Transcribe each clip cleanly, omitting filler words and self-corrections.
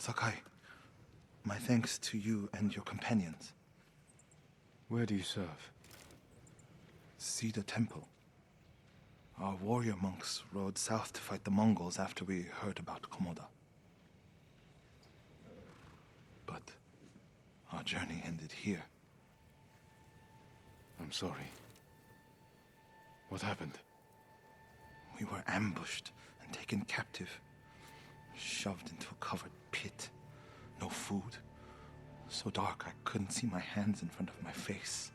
Lord Sakai. My thanks to you and your companions. Where do you serve? Cedar Temple. Our warrior monks rode south to fight the Mongols after we heard about Komoda. But our journey ended here. I'm sorry. What happened? We were ambushed and taken captive. Shoved into a covered pit. No food. So dark I couldn't see my hands in front of my face.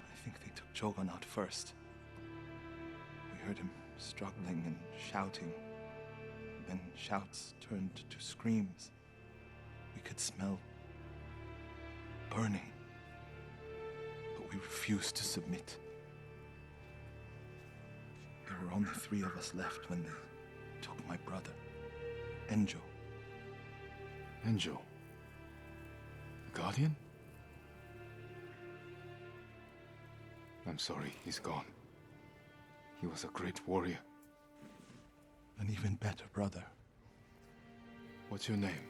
I think they took Jogan out first. We heard him struggling and shouting. Then shouts turned to screams. We could smell burning. But we refused to submit. There were only 3 of us left when they took my brother, Enjo. Enjo? The Guardian? I'm sorry, he's gone. He was a great warrior. An even better brother. What's your name?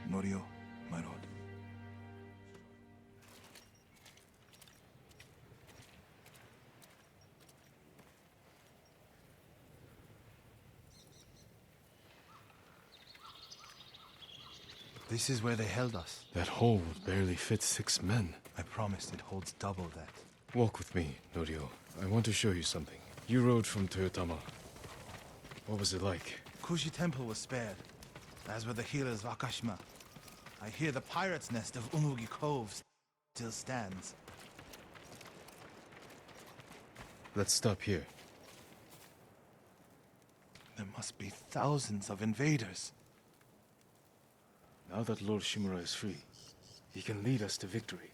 Norio, my lord. This is where they held us. That hole would barely fit 6 men. I promised it holds double that. Walk with me, Norio. I want to show you something. You rode from Toyotama. What was it like? Kushi Temple was spared, as were the healers of Akashima. I hear the pirate's nest of Umugi Cove still stands. Let's stop here. There must be thousands of invaders. Now that Lord Shimura is free, he can lead us to victory.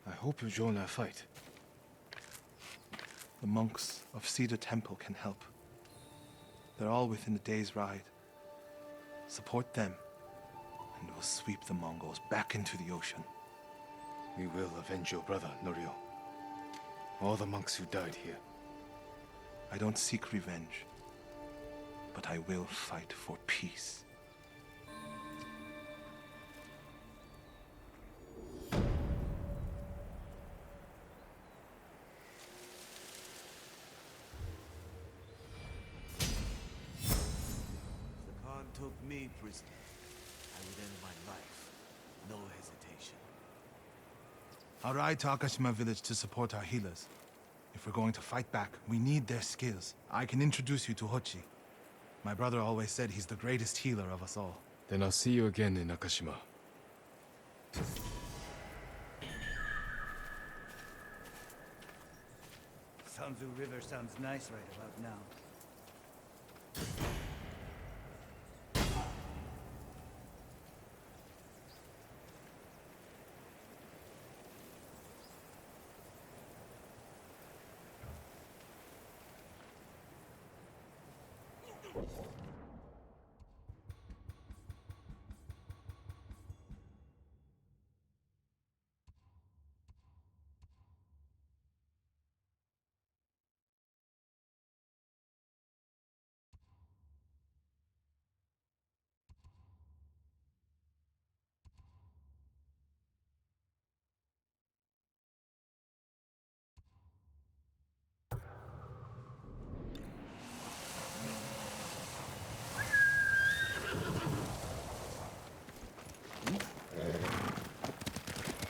I hope you join our fight. The monks of Cedar Temple can help. They're all within a day's ride. Support them, and we'll sweep the Mongols back into the ocean. We will avenge your brother, Norio. All the monks who died here. I don't seek revenge, but I will fight for peace. Took me prisoner, I would end my life. No hesitation. I'll ride to Akashima village to support our healers. If we're going to fight back, we need their skills. I can introduce you to Hochi. My brother always said he's the greatest healer of us all. Then I'll see you again in Akashima. Sanzu River sounds nice right about now.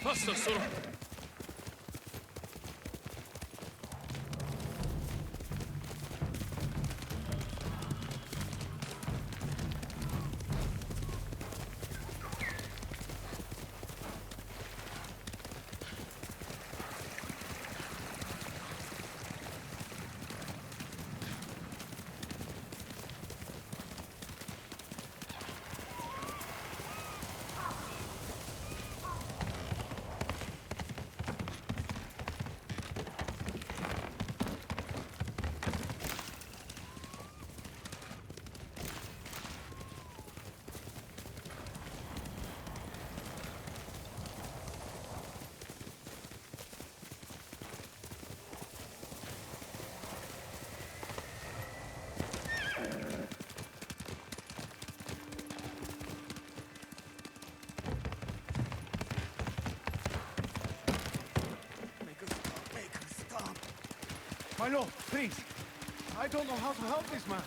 Faster, Sora! My lord, please. I don't know how to help this man.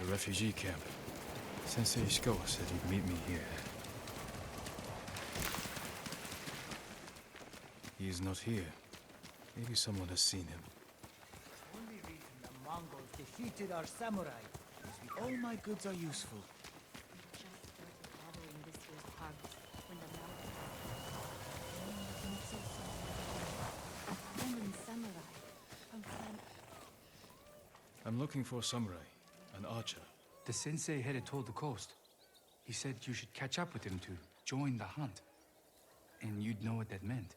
The refugee camp. Sensei Ishikawa said he'd meet me here. He is not here. Maybe someone has seen him. Only reason the Mongols defeated our samurai is because All my goods are useful. Just started gathering this year's harvest when the mountain a woman samurai from I'm looking for a samurai, an archer. The sensei headed toward the coast. He said you should catch up with him to join the hunt. And you'd know what that meant.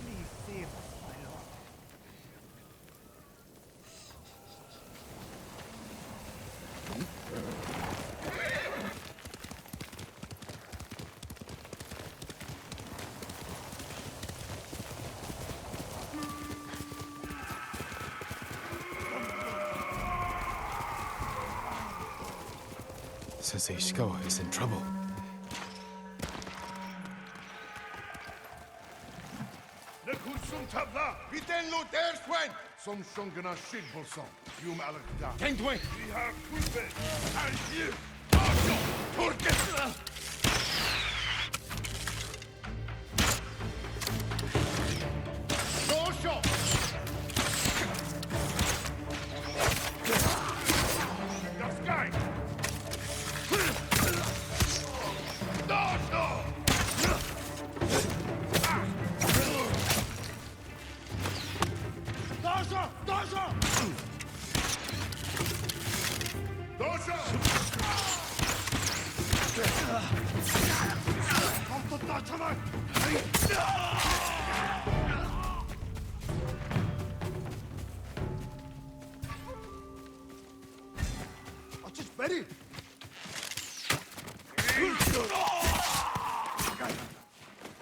please save us, my lord. Sensei Ishikawa is in trouble.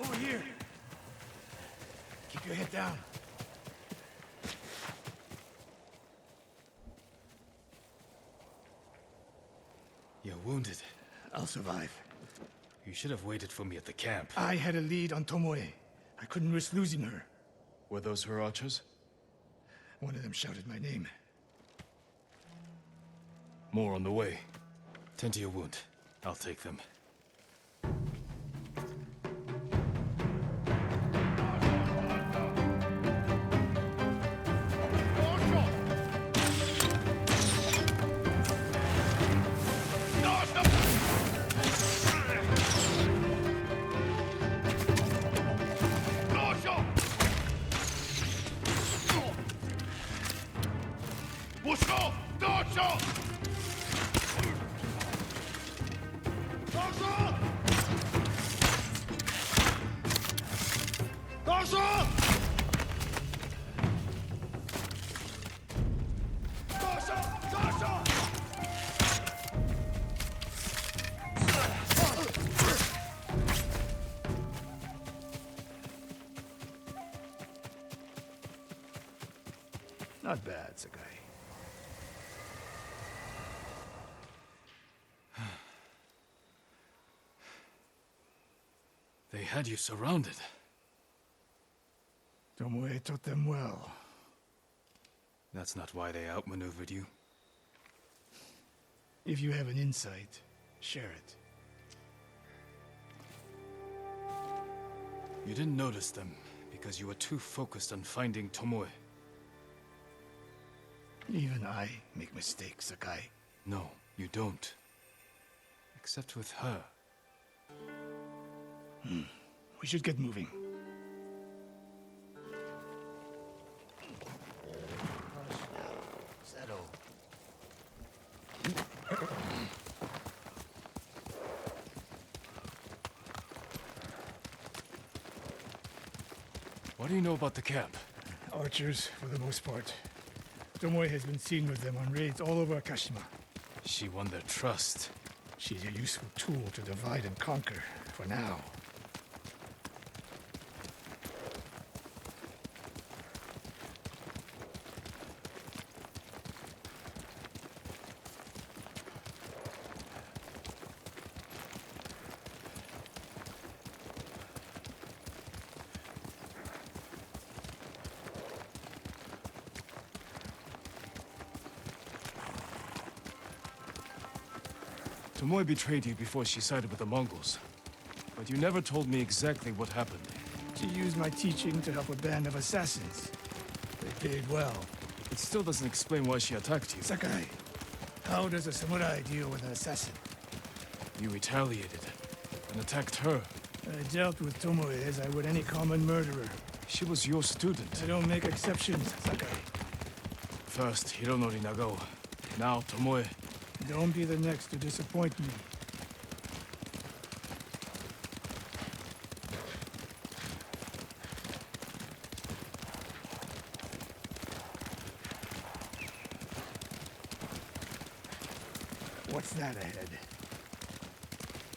Over here. Keep your head down. You're wounded. I'll survive. You should have waited for me at the camp. I had a lead on Tomoe. I couldn't risk losing her. Were those her archers? One of them shouted my name. More on the way. Tend to your wound. I'll take them. Not bad, Sakai. They had you surrounded. Tomoe taught them well. That's not why they outmaneuvered you. If you have an insight, share it. You didn't notice them because you were too focused on finding Tomoe. Even I make mistakes, Sakai. No, you don't. Except with her. We should get moving. Settle. What do you know about the camp? Archers, for the most part. Tomoe has been seen with them on raids all over Akashima. She won their trust. She's a useful tool to divide and conquer, for now. Tomoe betrayed you before she sided with the Mongols. But you never told me exactly what happened. She used my teaching to help a band of assassins. They paid well. It still doesn't explain why she attacked you. Sakai, how does a samurai deal with an assassin? You retaliated and attacked her. I dealt with Tomoe as I would any common murderer. She was your student. I don't make exceptions, Sakai. First, Hironori Nagao. Now, Tomoe. Don't be the next to disappoint me. What's that ahead?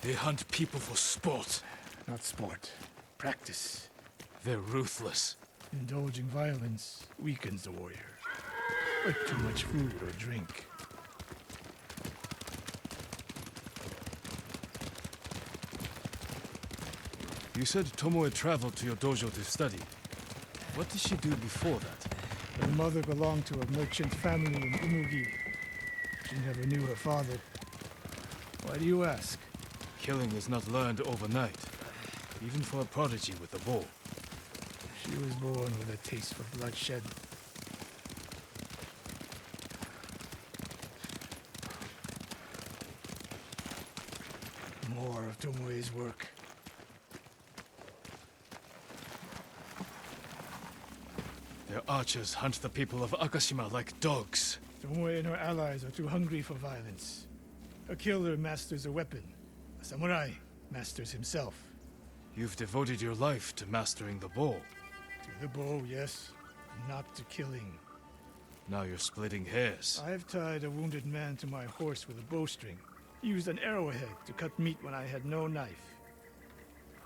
They hunt people for sport. Not sport. Practice. They're ruthless. Indulging violence weakens the warrior. Like too much food or drink. You said Tomoe traveled to your dojo to study. What did she do before that? Her mother belonged to a merchant family in Umugi. She never knew her father. Why do you ask? Killing is not learned overnight, even for a prodigy with a bow. She was born with a taste for bloodshed. More of Tomoe's work. Their archers hunt the people of Akashima like dogs. Tomoe and her allies are too hungry for violence. A killer masters a weapon. A samurai masters himself. You've devoted your life to mastering the bow. To the bow, yes. Not to killing. Now you're splitting hairs. I've tied a wounded man to my horse with a bowstring. Used an arrowhead to cut meat when I had no knife.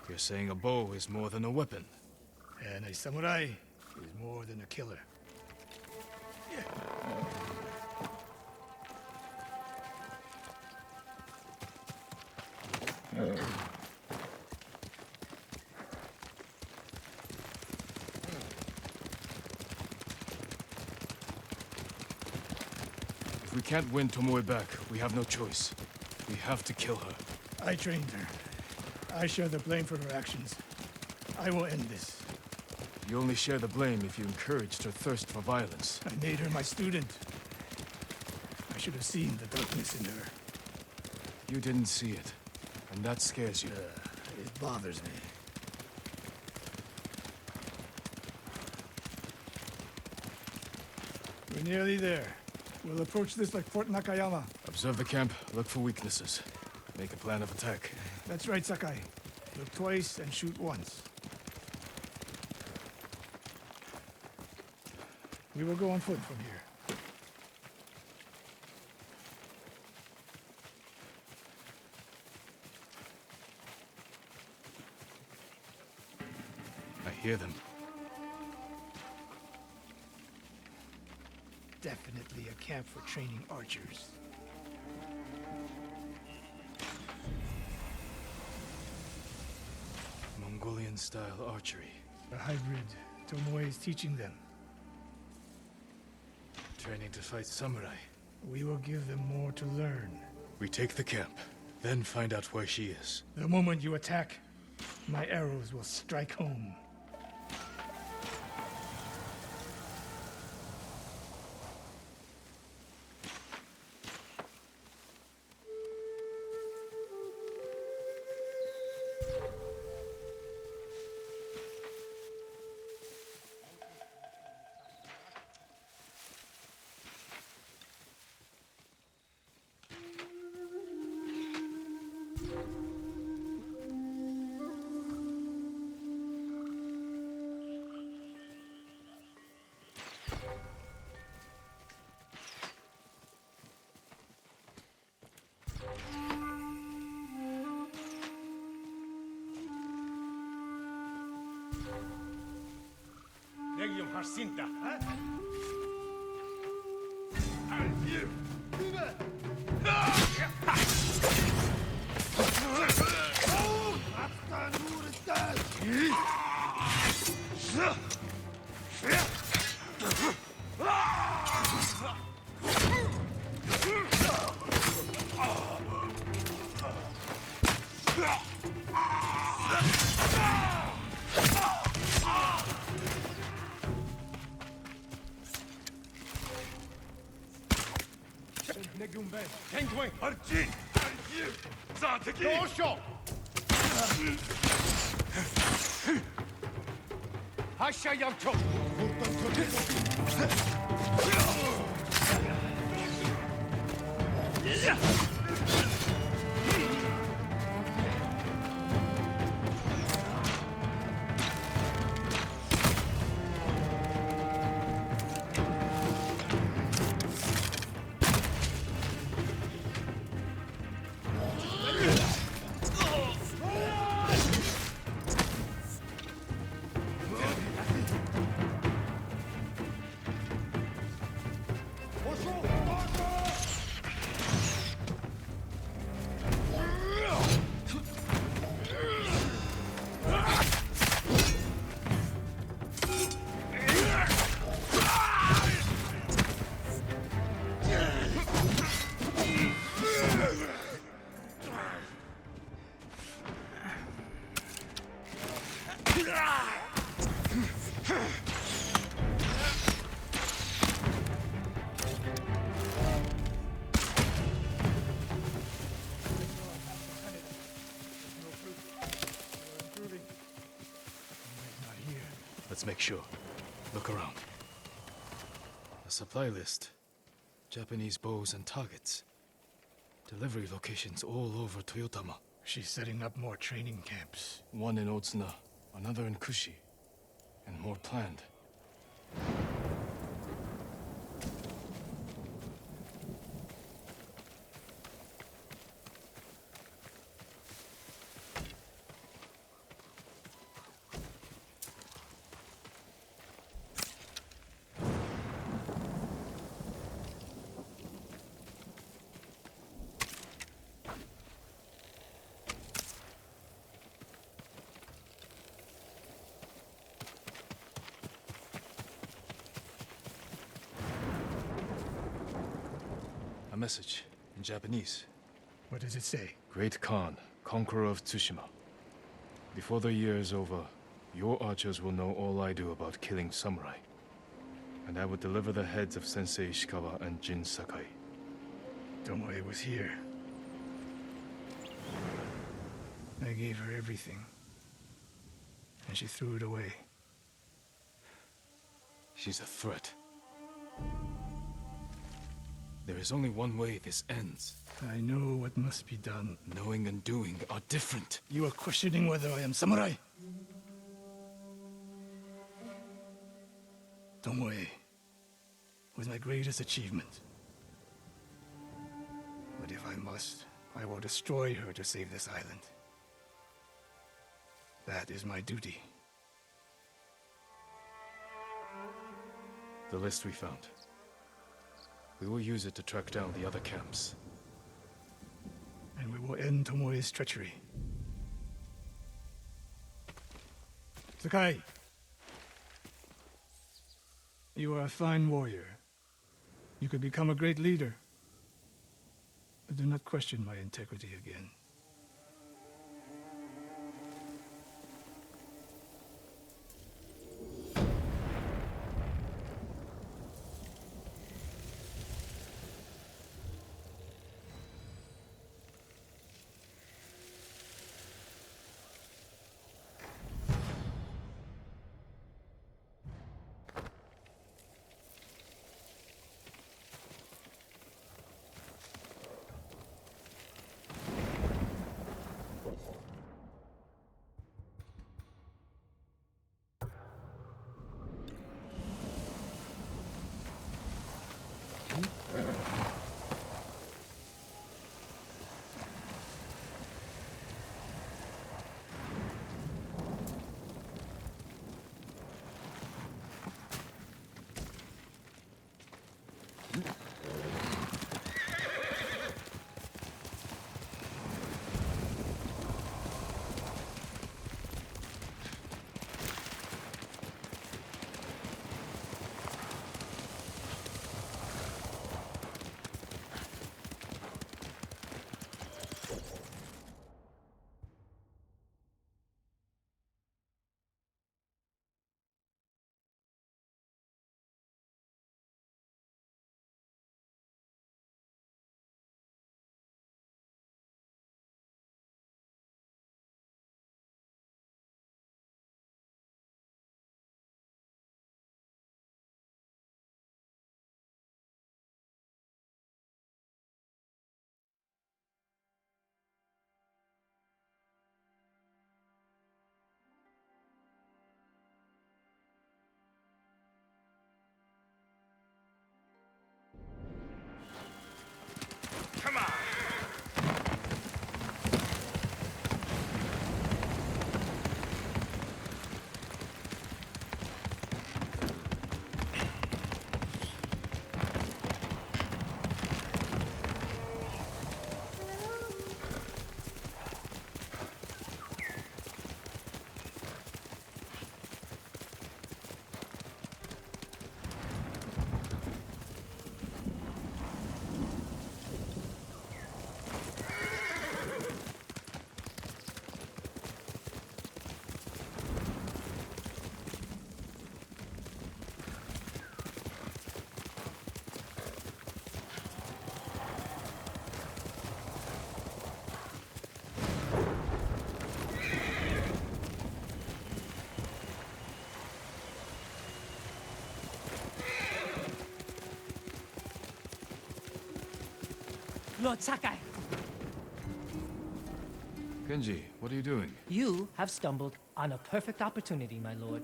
You're saying a bow is more than a weapon. And a samurai is more than a killer. If we can't win Tomoe back, we have no choice. We have to kill her. I trained her. I share the blame for her actions. I will end this. You only share the blame if you encouraged her thirst for violence. I made her my student. I should have seen the darkness in her. You didn't see it, and that scares you. It bothers me. We're nearly there. We'll approach this like Fort Nakayama. Observe the camp, look for weaknesses. Make a plan of attack. That's right, Sakai. Look twice and shoot once. We will go on foot from here. I hear them. Definitely a camp for training archers. Mongolian-style archery. A hybrid. Tomoe is teaching them. training to fight samurai. We will give them more to learn. We take the camp, then find out where she is. The moment you attack, my arrows will strike home. Legion Harsinta, huh? Kengway, Arjin, Zataki, Osho, Hasha Yanko, Let's make sure. Look around. A supply list. Japanese bows and targets. Delivery locations all over Toyotama. She's setting up more training camps. One in Otsuna, another in Kushi, and more planned. A message in Japanese. What does it say? Great Khan, conqueror of Tsushima. Before the year is over, your archers will know all I do about killing samurai. And I will deliver the heads of Sensei Ishikawa and Jin Sakai. Tomoe was here. I gave her everything. And she threw it away. She's a threat. There is only one way this ends. I know what must be done. Knowing and doing are different. You are questioning whether I am samurai? Tomoe was my greatest achievement. But if I must, I will destroy her to save this island. That is my duty. The list we found. We will use it to track down the other camps. And we will end Tomoe's treachery. Sakai! You are a fine warrior. You could become a great leader. But do not question my integrity again. Lord Sakai, Kenji, what are you doing? you have stumbled on a perfect opportunity, my lord.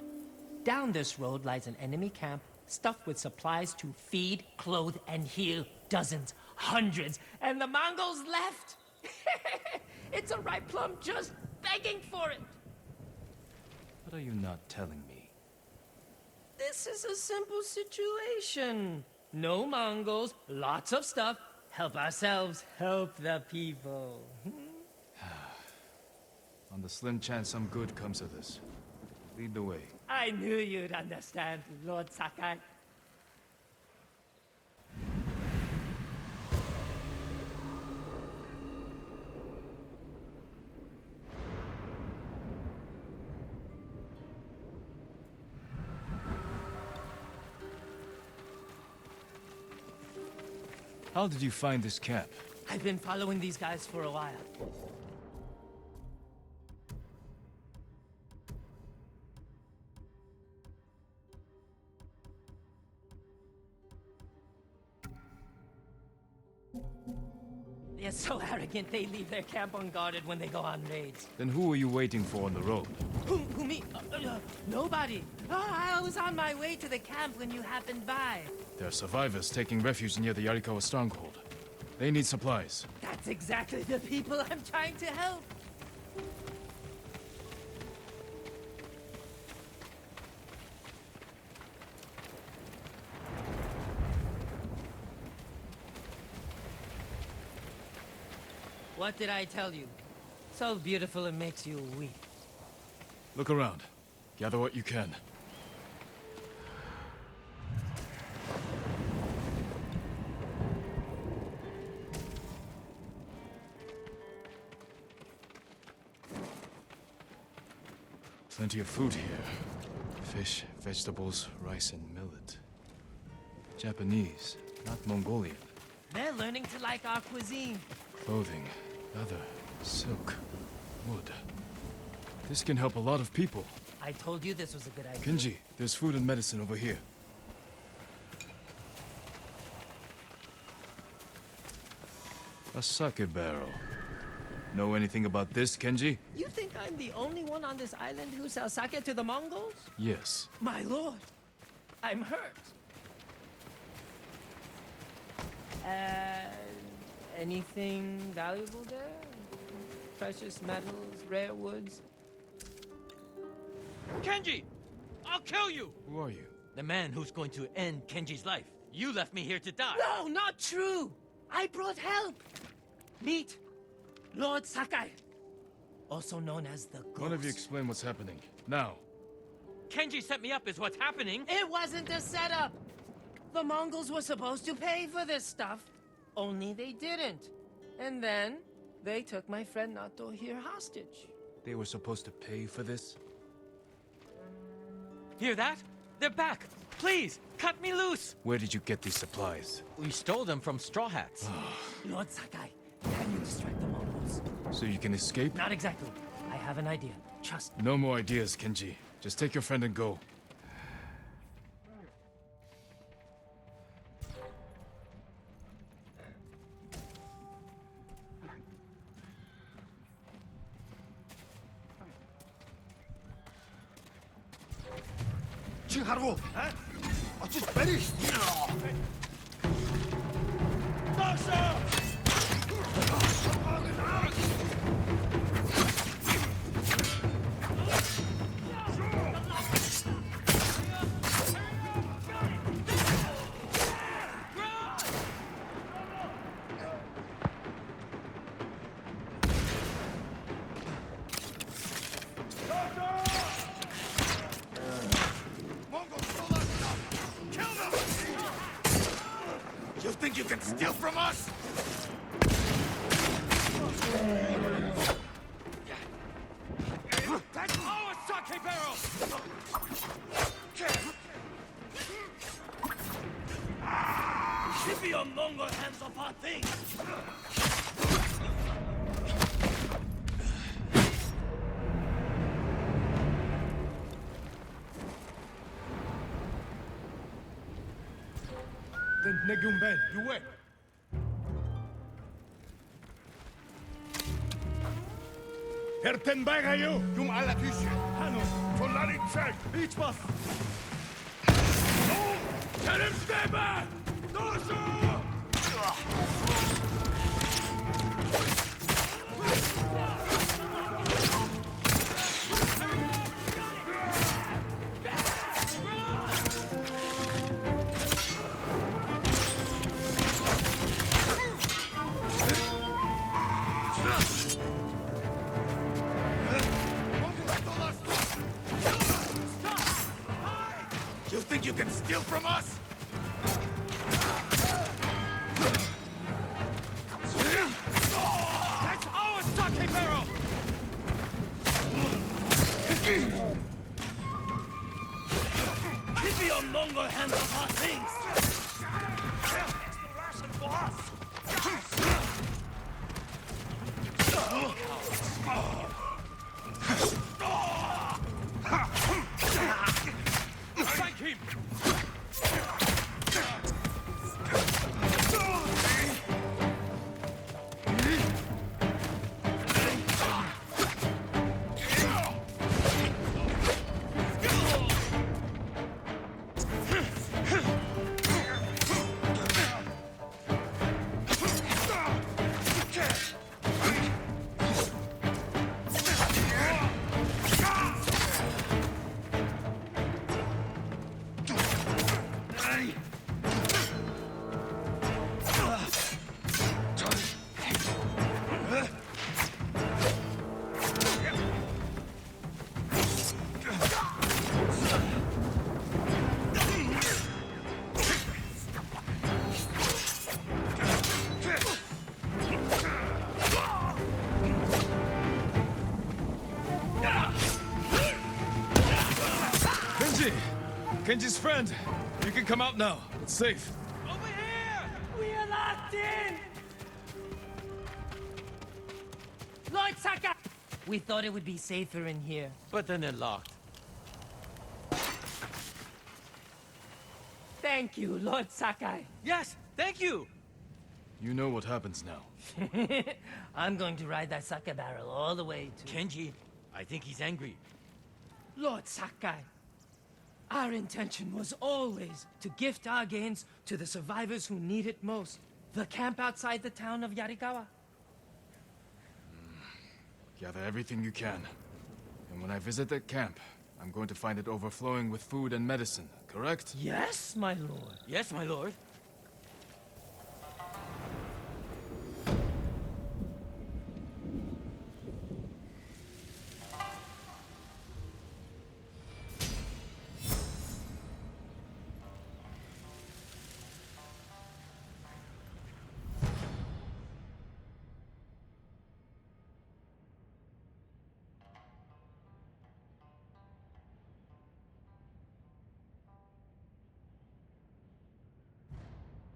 Down this road lies an enemy camp stuffed with supplies to feed, clothe, and heal dozens, hundreds, and the Mongols left. It's a ripe plum just begging for it. What are you not telling me? This is a simple situation. No Mongols, lots of stuff. Help ourselves, help the people. On the slim chance some good comes of this, lead the way. I knew you'd understand, Lord Sakai. How did you find this camp? I've been following these guys for a while. They're so arrogant they leave their camp unguarded when they go on raids. Then who are you waiting for on the road? Who me? Nobody. I was on my way to the camp when you happened by. There are survivors taking refuge near the Yarikawa stronghold. They need supplies. That's exactly the people I'm trying to help. What did I tell you? So beautiful it makes you weep. Look around. Gather what you can. Plenty of food here. Fish, vegetables, rice, and millet. Japanese, not Mongolian. They're learning to like our cuisine. Clothing, leather, silk, wood. This can help a lot of people. I told you this was a good idea. Kenji, there's food and medicine over here. A sake barrel. Know anything about this, Kenji? You think I'm the only one on this island who sells sake to the Mongols? Yes. My lord, I'm hurt. Anything valuable there? Precious metals, rare woods? Kenji! I'll kill you! Who are you? The man who's going to end Kenji's life. You left me here to die. No, not true! I brought help! Meet Lord Sakai, also known as the Ghost. One of you explain what's happening. Now. Kenji set me up is what's happening. It wasn't a setup! The Mongols were supposed to pay for this stuff, only they didn't. And then, they took my friend Nato here hostage. They were supposed to pay for this? Hear that? They're back! Please, cut me loose! Where did you get these supplies? We stole them from Straw Hats. Lord Sakai, can you distract the Mongols? So you can escape? Not exactly. I have an idea. Trust me. No more ideas, Kenji. Just take your friend and go. Чи харгу? Очиж барь шүү. Догшоо! You think you can steal from us? That's our sake barrel! Keep your Mongol hands off our things! Then Negumben, you wait. Herten байгааю. Юм алла тийш. Хано. Туларын цэг. Бич бас. Тэрэмтэй бай. Доошоо. You think you can steal from us? Kenji's friend! You can come out now. It's safe. Over here! We are locked in! Lord Saka! We thought it would be safer in here. But then they're locked. Thank you, Lord Sakai. Yes, thank you! You know what happens now. I'm going to ride that Saka barrel all the way to... Kenji, I think he's angry. Lord Sakai, our intention was always to gift our gains to the survivors who need it most. The camp outside the town of Yarikawa. Gather everything you can. And when I visit that camp, I'm going to find it overflowing with food and medicine, correct? Yes, my lord. Yes, my lord.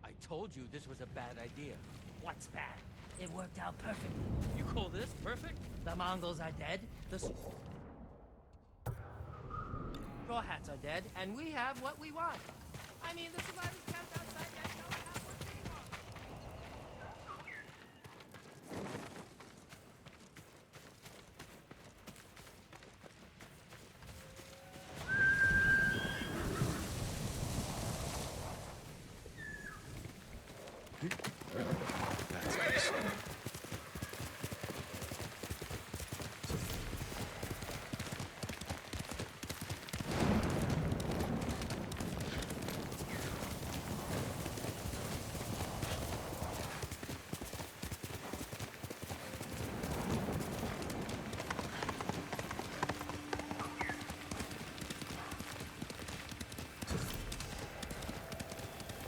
I told you this was a bad idea. What's bad? It worked out perfectly. You call this perfect? The Mongols are dead. The Straw Hats are dead, and we have what we want. I mean, the survivors camped outside Yarikawa have what they want. That's nice.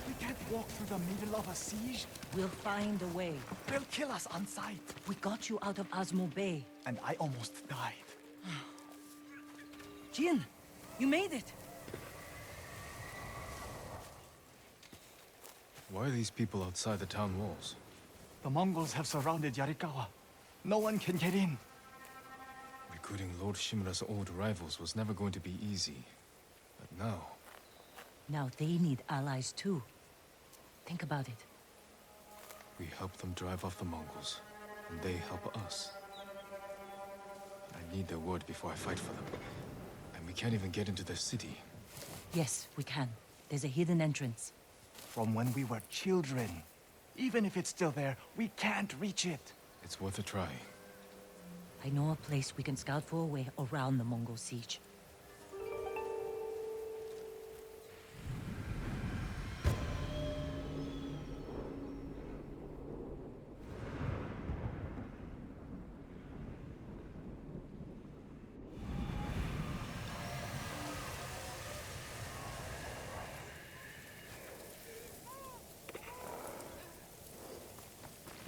We can't walk through the middle of a siege. We'll find a way. They'll kill us on sight. We got you out of Asmo Bay. And I almost died. Jin, you made it. Why are these people outside the town walls? The Mongols have surrounded Yarikawa. No one can get in. Recruiting Lord Shimura's old rivals was never going to be easy. But now... Now they need allies too. Think about it. we help them drive off the Mongols, and they help us. I need their word before I fight for them. And we can't even get into their city. Yes, we can. There's a hidden entrance. From when we were children. Even if it's still there, we can't reach it. It's worth a try. I know a place we can scout for a way around the Mongol siege.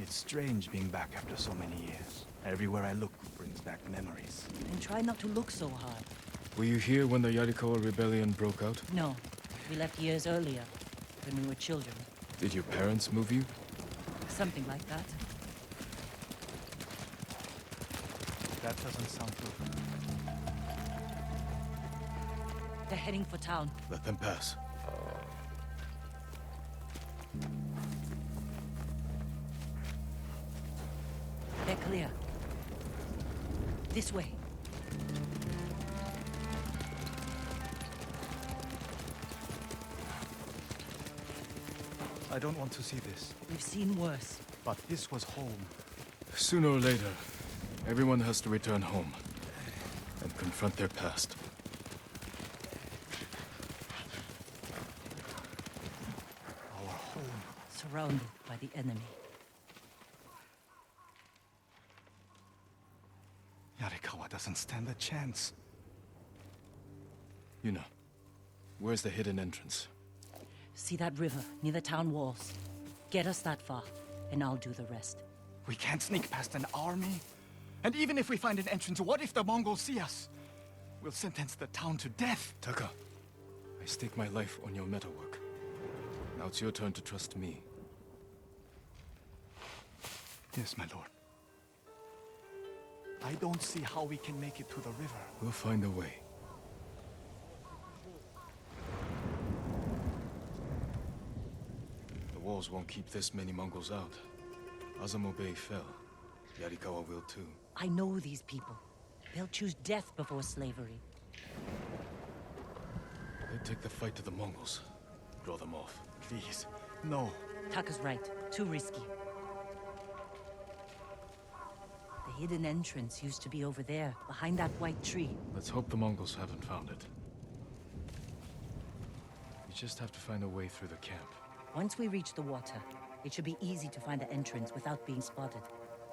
It's strange being back after so many years. Everywhere I look brings back memories. And try not to look so hard. Were you here when the Yarikawa rebellion broke out? No, we left years earlier, when we were children. Did your parents move you? Something like that. That doesn't sound good. They're heading for town. Let them pass. They're clear. This way. I don't want to see this. We've seen worse. But this was home. Sooner or later, everyone has to return home and confront their past. Our home. Surrounded by the enemy. Yarikawa doesn't stand a chance. Yuna, where's the hidden entrance? See that river near the town walls? Get us that far, and I'll do the rest. We can't sneak past an army. And even if we find an entrance, what if the Mongols see us? We'll sentence the town to death. Taka, I stake my life on your metalwork. Now it's your turn to trust me. Yes, my lord. I don't see how we can make it to the river. We'll find a way. The walls won't keep this many Mongols out. Azamo Bay fell. Yarikawa will too. I know these people. They'll choose death before slavery. They'll take the fight to the Mongols. Draw them off. Please, no. Taka's right. Too risky. The hidden entrance used to be over there, behind that white tree. Let's hope the Mongols haven't found it. We just have to find a way through the camp. Once we reach the water, it should be easy to find the entrance without being spotted.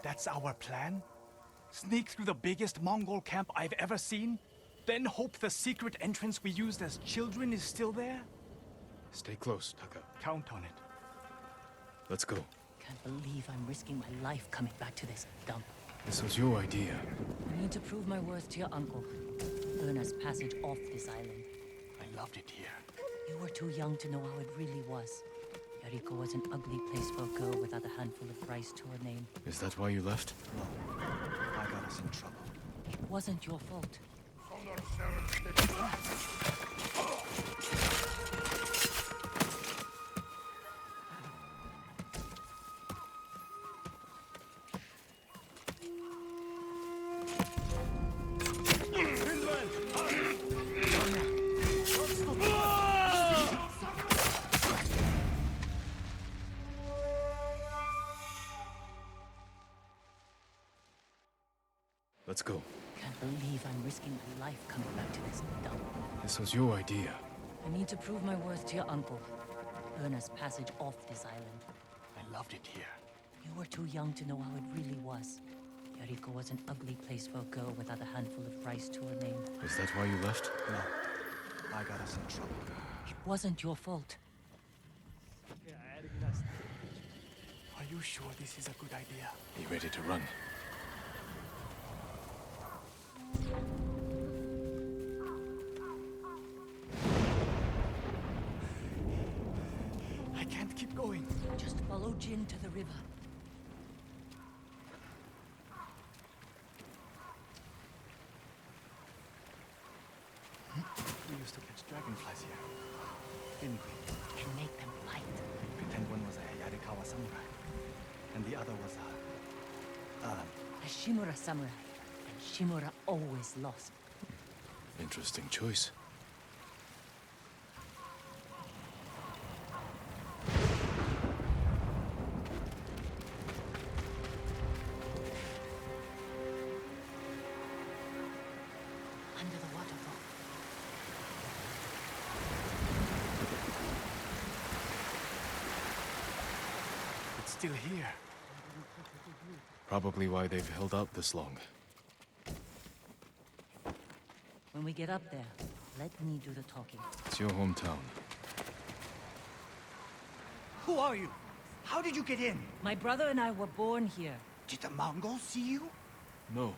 That's our plan? Sneak through the biggest Mongol camp I've ever seen? Then hope the secret entrance we used as children is still there? Stay close, Taka. Count on it. Let's go. Can't believe I'm risking my life coming back to this dump. This was your idea. I need to prove my worth to your uncle. Earn us passage off this island. I loved it here. You were too young to know how it really was. Yariko was an ugly place for a girl without a handful of rice to her name. Is that why you left? No. I got us in trouble. It wasn't your fault. Let's go. Can't believe I'm risking my life coming back to this dump. This was your idea. I need to prove my worth to your uncle. Earn us passage off this island. I loved it here. You were too young to know how it really was. Yariko was an ugly place for a girl without a handful of rice to her name. Is that why you left? No. I got us in trouble. It wasn't your fault. Are you sure this is a good idea? Be ready to run. I can't keep going. Just follow Jin to the river. We used to catch dragonflies here, didn't we? And make them fight. Pretend one was a Yarikawa samurai, and the other was A Shimura samurai. And Shimura always lost. Interesting choice. Under the waterfall. It's still here. Probably why they've held out this long. When we get up there, let me do the talking. It's your hometown. Who are you? How did you get in? My brother and I were born here. Did the Mongols see you? No,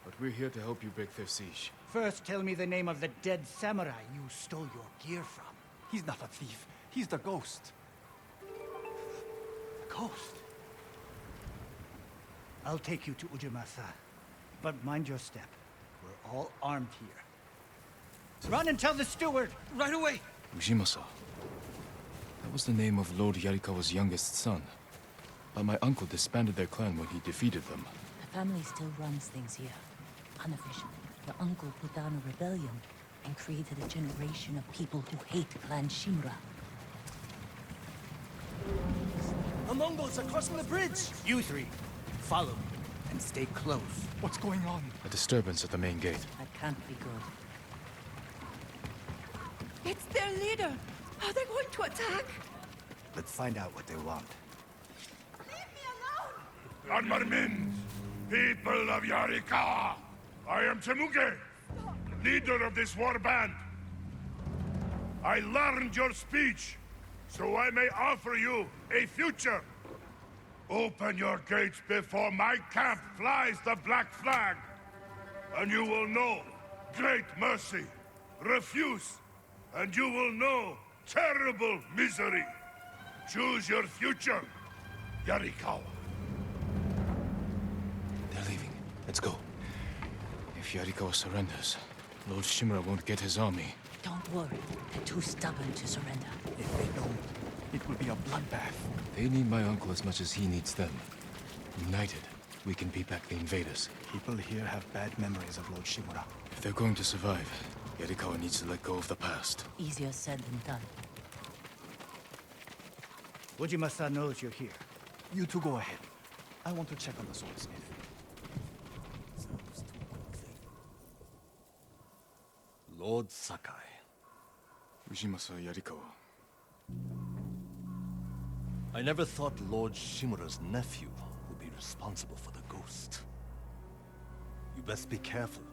but we're here to help you break their siege. First, tell me the name of the dead samurai you stole your gear from. He's not a thief. He's the ghost. The ghost? I'll take you to Ujimasa. But mind your step. We're all armed here. Run and tell the steward! Right away! Ujimasa. That was the name of Lord Yarikawa's youngest son. But my uncle disbanded their clan when he defeated them. The family still runs things here. Unofficially, the uncle put down a rebellion and created a generation of people who hate Clan Shimura. The Mongols are crossing the bridge! You three, follow me and stay close. What's going on? A disturbance at the main gate. That can't be good. It's their leader. Are they going to attack? Let's find out what they want. Armarmins, people of Yarikawa, I am Temuge, leader of this war band. I learned your speech, so I may offer you a future. Open your gates before my camp flies the black flag, and you will know great mercy. Refuse, and you will know terrible misery. Choose your future, Yarikawa. They're leaving. Let's go. If Yarikawa surrenders, Lord Shimura won't get his army. Don't worry. They're too stubborn to surrender. If they don't, it will be a bloodbath. They need my uncle as much as he needs them. United, we can beat back the invaders. People here have bad memories of Lord Shimura. If they're going to survive, Yarikawa needs to let go of the past. Easier said than done. Ujimasa knows you're here. You two go ahead. I want to check on the swordsmith. Lord Sakai. Ujimasa Yarikawa. I never thought Lord Shimura's nephew would be responsible for the ghost. You best be careful,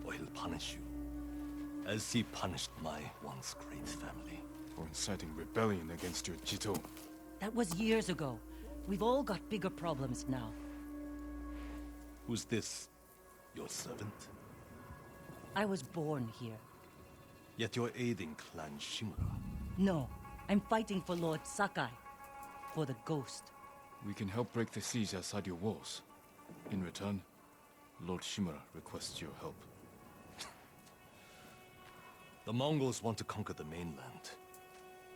or he'll punish you. As he punished my once great family. For inciting rebellion against your Jito. That was years ago. We've all got bigger problems now. Who's this? Your servant? I was born here. Yet you're aiding Clan Shimura. No, I'm fighting for Lord Sakai. For the ghost. We can help break the siege outside your walls. In return, Lord Shimura requests your help. The Mongols want to conquer the mainland.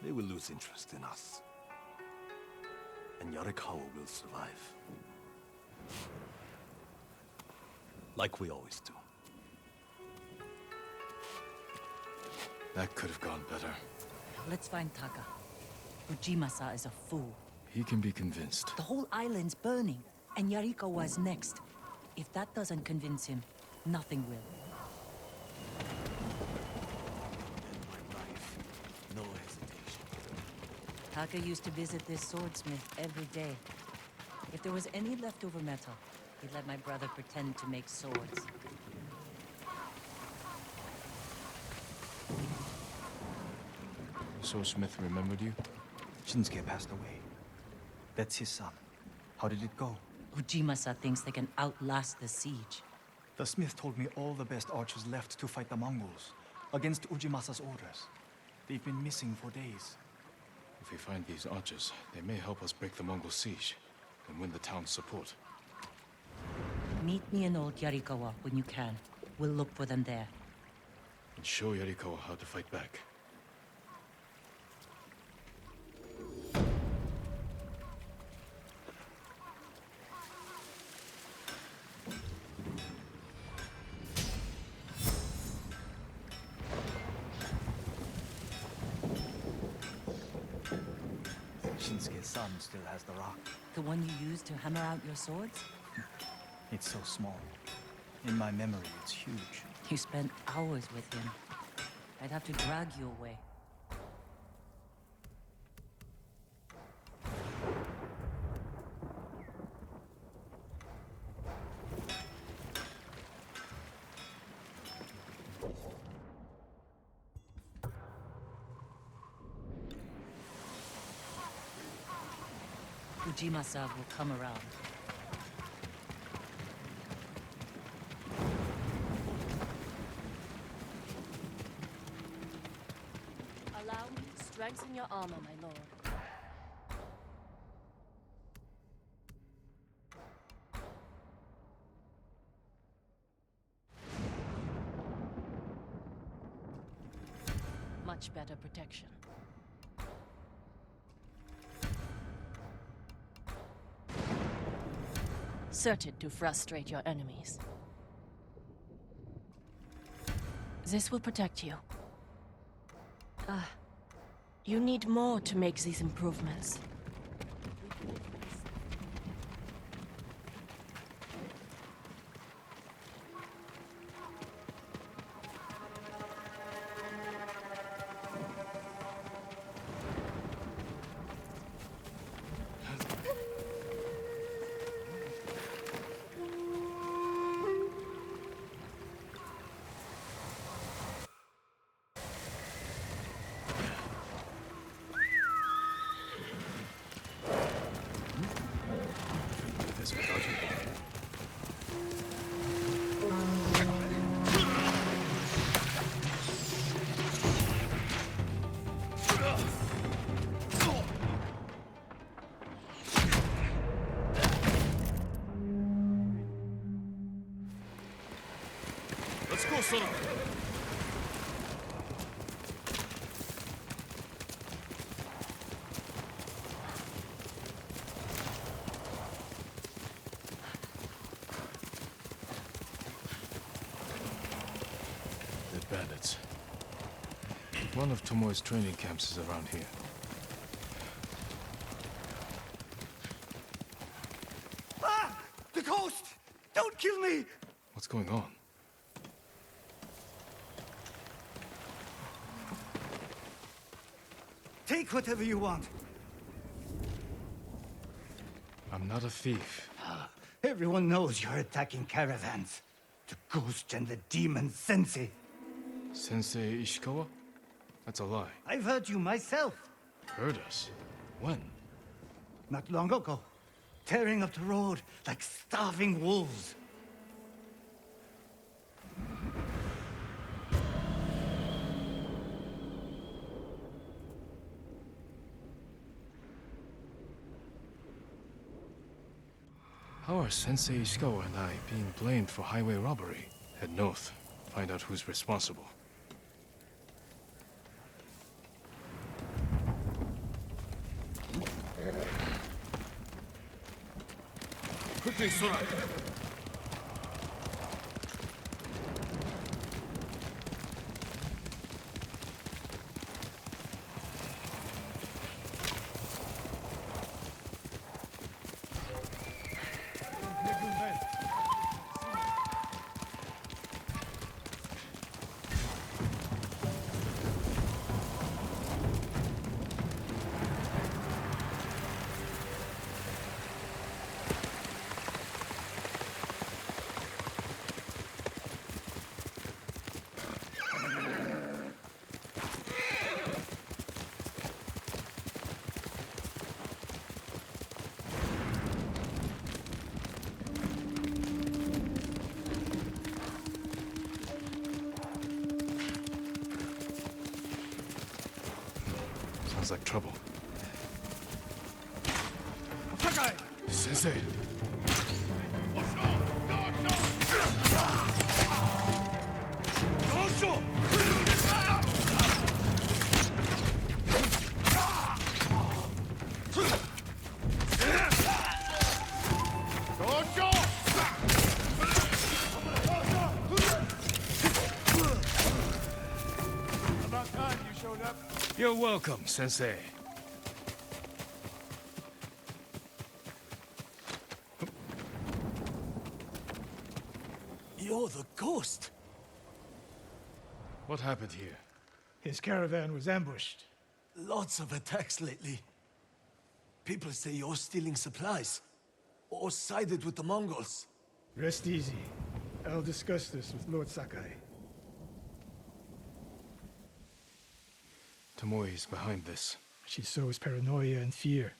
They will lose interest in us. And Yarikawa will survive. Like we always do. That could have gone better. Let's find Taka. Ujimasa is a fool. He can be convinced. The whole island's burning, and Yarikawa's next. If that doesn't convince him, nothing will. No hesitation. Taka used to visit this swordsmith every day. If there was any leftover metal, he'd let my brother pretend to make swords. The swordsmith remembered you? Shinsuke passed away. That's his son. How did it go? Ujimasa thinks they can outlast the siege. The smith told me all the best archers left to fight the Mongols, against Ujimasa's orders. They've been missing for days. If we find these archers, they may help us break the Mongol siege and win the town's support. Meet me in Old Yarikawa when you can. We'll look for them there. And show Yarikawa how to fight back. Shinsuke's son still has the rock. The one you used to hammer out your swords? It's so small. In my memory, it's huge. You spent hours with him. I'd have to drag you away. Ujimasa will come around. Allow me to strengthen your armor, my lord. Much better protection. Certain to frustrate your enemies. This will protect you. You need more to make these improvements. go, Sora! They're bandits. One of Tomoe's training camps is around here. Ah! The coast! Don't kill me! What's going on? Take whatever you want. I'm not a thief. Everyone knows you're attacking caravans. The ghost and the demon Sensei. Sensei Ishikawa? That's a lie. I've heard you myself. Heard us? When? Not long ago. Tearing up the road like starving wolves. How are Sensei Ishikawa and I being blamed for highway robbery? Head north. Find out who's responsible. Quickly, Sora! Sounds like trouble. Sakai! Sensei! About time you showed up. You're welcome, Sensei. You're the ghost. What happened here? His caravan was ambushed. Lots of attacks lately. People say you're stealing supplies. Or sided with the Mongols. Rest easy. I'll discuss this with Lord Sakai. Tomoe is behind this. She sows paranoia and fear.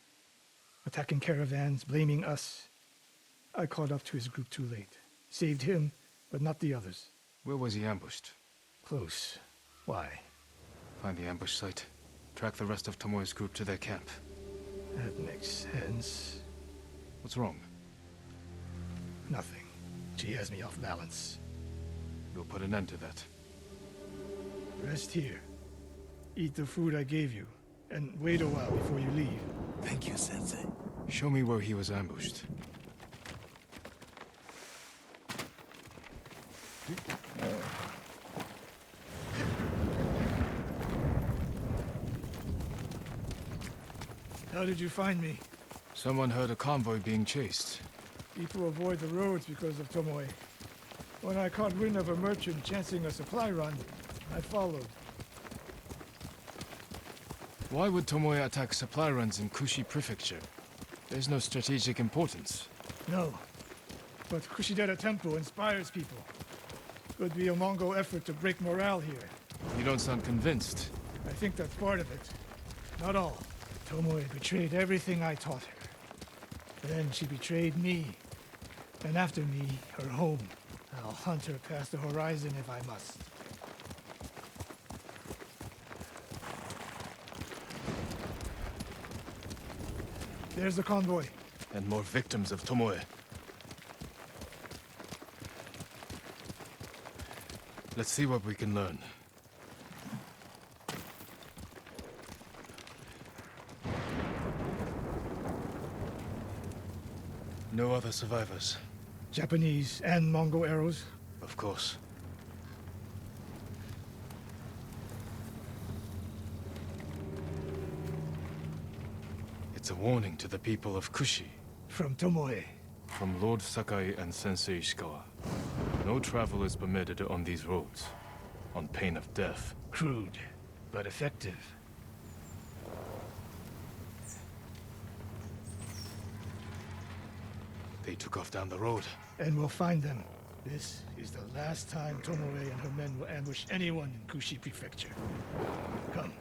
Attacking caravans, blaming us. I caught up to his group too late. Saved him, but not the others. Where was he ambushed? Close. Why? Find the ambush site. Track the rest of Tomoe's group to their camp. That makes sense. What's wrong? Nothing. She has me off balance. We'll put an end to that. Rest here. Eat the food I gave you, and wait a while before you leave. Thank you, Sensei. Show me where he was ambushed. How did you find me? Someone heard a convoy being chased. People avoid the roads because of Tomoe. When I caught wind of a merchant chancing a supply run, I followed. Why would Tomoe attack supply runs in Kushi Prefecture? There's no strategic importance. No. But Kushidera Temple inspires people. Could be a Mongol effort to break morale here. You don't sound convinced. I think that's part of it. Not all. Tomoe betrayed everything I taught her. Then she betrayed me. And after me, her home. I'll hunt her past the horizon if I must. There's the convoy. And more victims of Tomoe. Let's see what we can learn. No other survivors? Japanese and Mongol arrows? Of course. It's a warning to the people of Kushi. From Tomoe. From Lord Sakai and Sensei Ishikawa. No travel is permitted on these roads, on pain of death. Crude, but effective. They took off down the road. And we'll find them. This is the last time Tomoe and her men will ambush anyone in Kushi Prefecture. Come.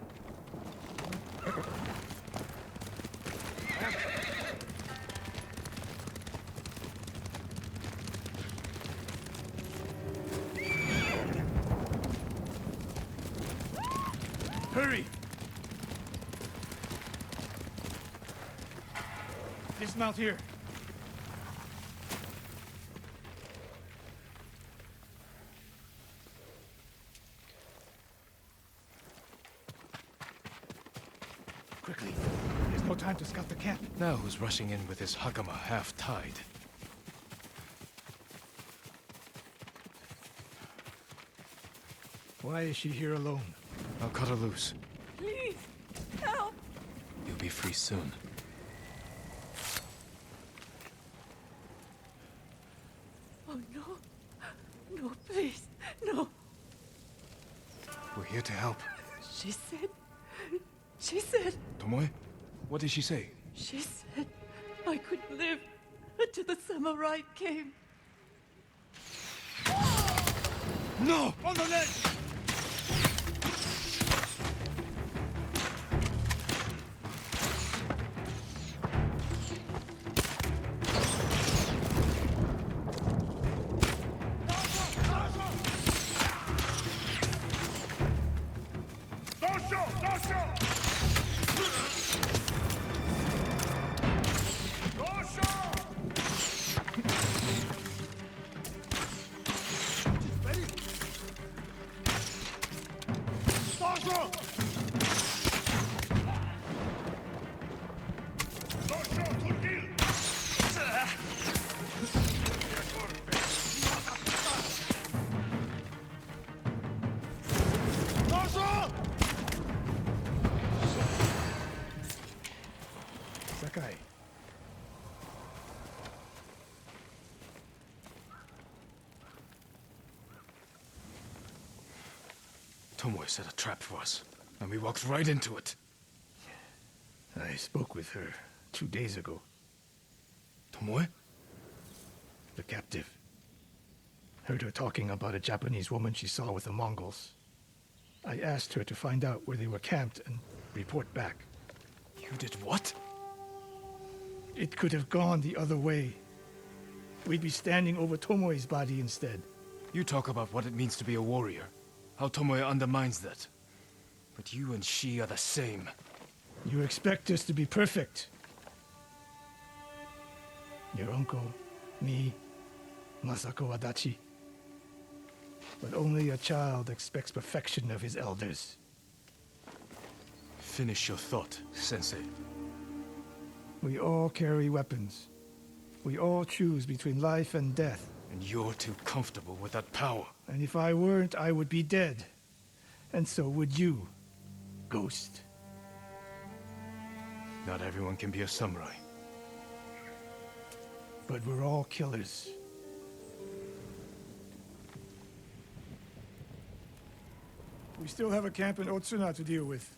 Hurry! Dismount here. Quickly. There's no time to scout the camp. Now who's rushing in with his hakama half-tied? Why is she here alone? I'll cut her loose. Please, help! You'll be free soon. Oh, no. No, please, no. We're here to help. She said... Tomoe? What did she say? She said I could live until the samurai came. No! On the ledge! Sakai. Tomoe set a trap for us, and we walked right into it. I spoke with her 2 days ago. Tomoe? The captive. Heard her talking about a Japanese woman she saw with the Mongols. I asked her to find out where they were camped and report back. You did what? It could have gone the other way. We'd be standing over Tomoe's body instead. You talk about what it means to be a warrior. How Tomoe undermines that. But you and she are the same. You expect us to be perfect. Your uncle, me, Masako Adachi. But only a child expects perfection of his elders. Finish your thought, Sensei. We all carry weapons. We all choose between life and death. And you're too comfortable with that power. And if I weren't, I would be dead. And so would you, Ghost. Not everyone can be a samurai. But we're all killers. We still have a camp in Otsuna to deal with.